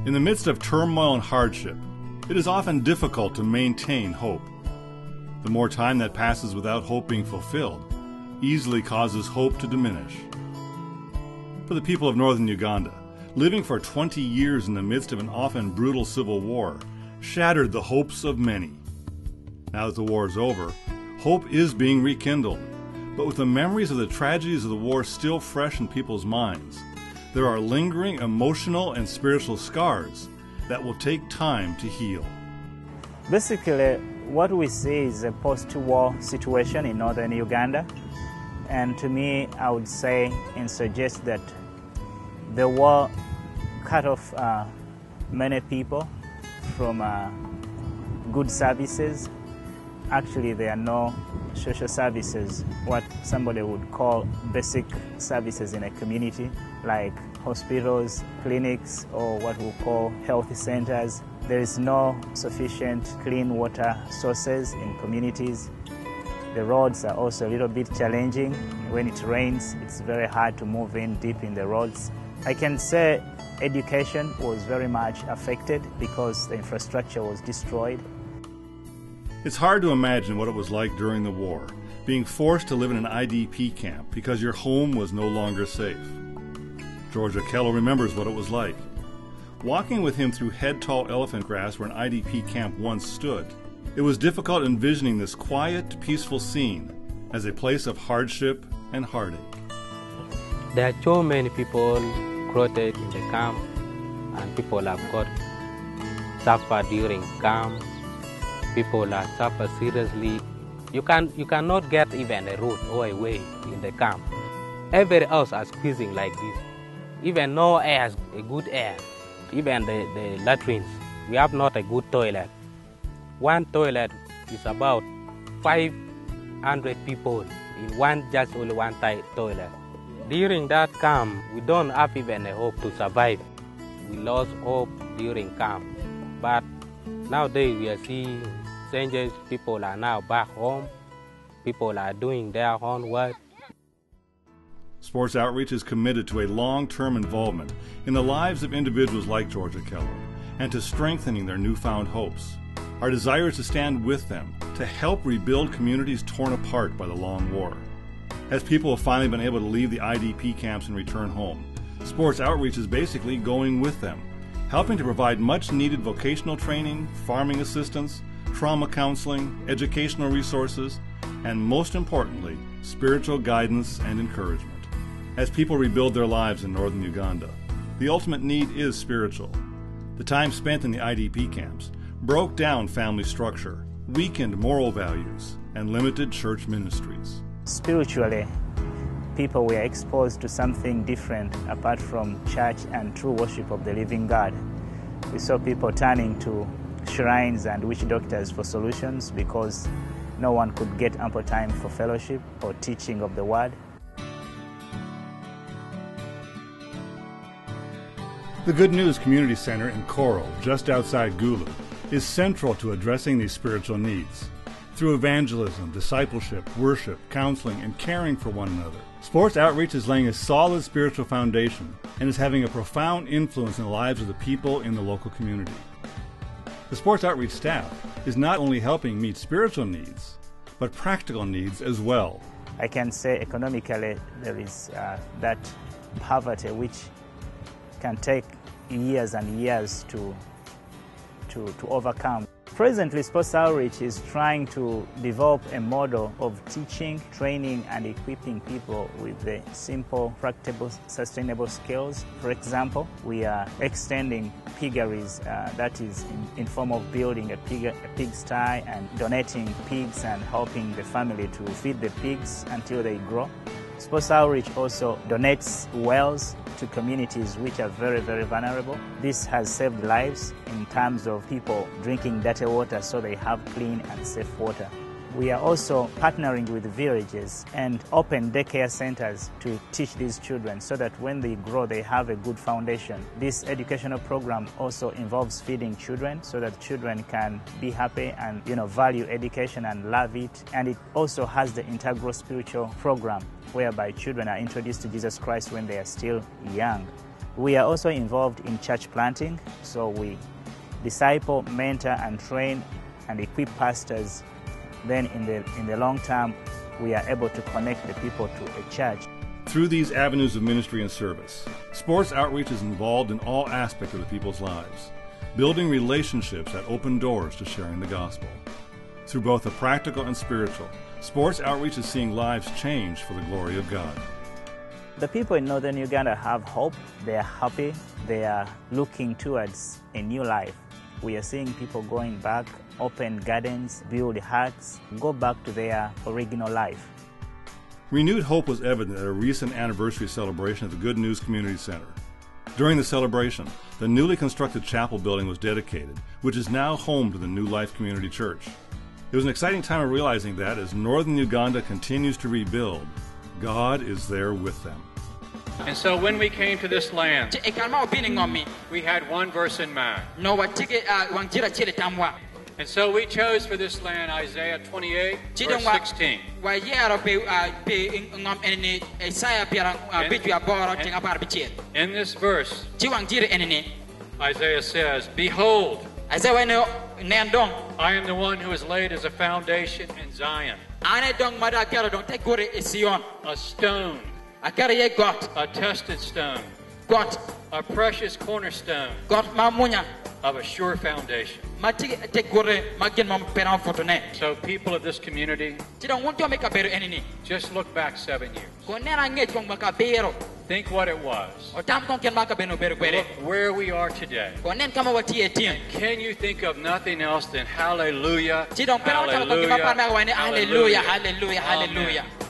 In the midst of turmoil and hardship, it is often difficult to maintain hope. The more time that passes without hope being fulfilled easily causes hope to diminish. For the people of northern Uganda, living for 20 years in the midst of an often brutal civil war shattered the hopes of many. Now that the war is over, hope is being rekindled, but with the memories of the tragedies of the war still fresh in people's minds, there are lingering emotional and spiritual scars that will take time to heal. Basically, what we see is a post-war situation in northern Uganda, and to me, I would say and suggest that the war cut off many people from good services. Actually, there are no social services, what somebody would call basic services in a community, like hospitals, clinics, or what we call health centers. There is no sufficient clean water sources in communities. The roads are also a little bit challenging. When it rains, it's very hard to move in deep in the roads. I can say education was very much affected because the infrastructure was destroyed. It's hard to imagine what it was like during the war, being forced to live in an IDP camp because your home was no longer safe. George Okello remembers what it was like. Walking with him through head-tall elephant grass where an IDP camp once stood, it was difficult envisioning this quiet, peaceful scene as a place of hardship and heartache. There are so many people quoted in the camp, and people have got suffered during camp. People are suffered seriously. You cannot get even a road or a way in the camp. Every house are squeezing like this. Even no air, a good air. Even the latrines, we have not a good toilet. One toilet is about 500 people in just only one toilet. During that camp, we don't have even a hope to survive. We lost hope during camp. But nowadays we are seeing changes. People are now back home. People are doing their own work. Sports Outreach is committed to a long-term involvement in the lives of individuals like George Okello and to strengthening their newfound hopes. Our desire is to stand with them to help rebuild communities torn apart by the long war. As people have finally been able to leave the IDP camps and return home, Sports Outreach is basically going with them, helping to provide much-needed vocational training, farming assistance, trauma counseling, educational resources, and most importantly, spiritual guidance and encouragement. As people rebuild their lives in northern Uganda, the ultimate need is spiritual. The time spent in the IDP camps broke down family structure, weakened moral values, and limited church ministries. Spiritually, people were exposed to something different apart from church and true worship of the living God. We saw people turning to shrines and witch doctors for solutions because no one could get ample time for fellowship or teaching of the word. The Good News Community Center in Coral, just outside Gulu, is central to addressing these spiritual needs. Through evangelism, discipleship, worship, counseling, and caring for one another, Sports Outreach is laying a solid spiritual foundation and is having a profound influence in the lives of the people in the local community. The Sports Outreach staff is not only helping meet spiritual needs, but practical needs as well. I can say economically there is that poverty which can take years and years to overcome. Presently, Sports Outreach is trying to develop a model of teaching, training, and equipping people with the simple, practical, sustainable skills. For example, we are extending piggeries, that is in form of building a pigsty and donating pigs and helping the family to feed the pigs until they grow. Sports Outreach also donates wells to communities which are very, very vulnerable. This has saved lives in terms of people drinking dirty water so they have clean and safe water. We are also partnering with villages and open daycare centers to teach these children so that when they grow they have a good foundation. This educational program also involves feeding children so that children can be happy and value education and love it. And it also has the integral spiritual program whereby children are introduced to Jesus Christ when they are still young. We are also involved in church planting, so we disciple, mentor, and train and equip pastors. Then in the long term, we are able to connect the people to a church. Through these avenues of ministry and service, sports outreach is involved in all aspects of the people's lives, building relationships that open doors to sharing the gospel. Through both the practical and spiritual, sports outreach is seeing lives change for the glory of God. The people in northern Uganda have hope. They are happy. They are looking towards a new life. We are seeing people going back, open gardens, build huts, go back to their original life. Renewed hope was evident at a recent anniversary celebration at the Good News Community Center. During the celebration, the newly constructed chapel building was dedicated, which is now home to the New Life Community Church. It was an exciting time of realizing that as northern Uganda continues to rebuild, God is there with them. And so when we came to this land, we had one verse in mind. And so we chose for this land Isaiah 28, verse 16. In this verse, Isaiah says, "Behold, I am the one who is laid as a foundation in Zion, a stone, a tested stone, a precious cornerstone of a sure foundation." So people of this community, just look back 7 years. Think what it was. Look where we are today. And can you think of nothing else than hallelujah, hallelujah, hallelujah, hallelujah. Amen.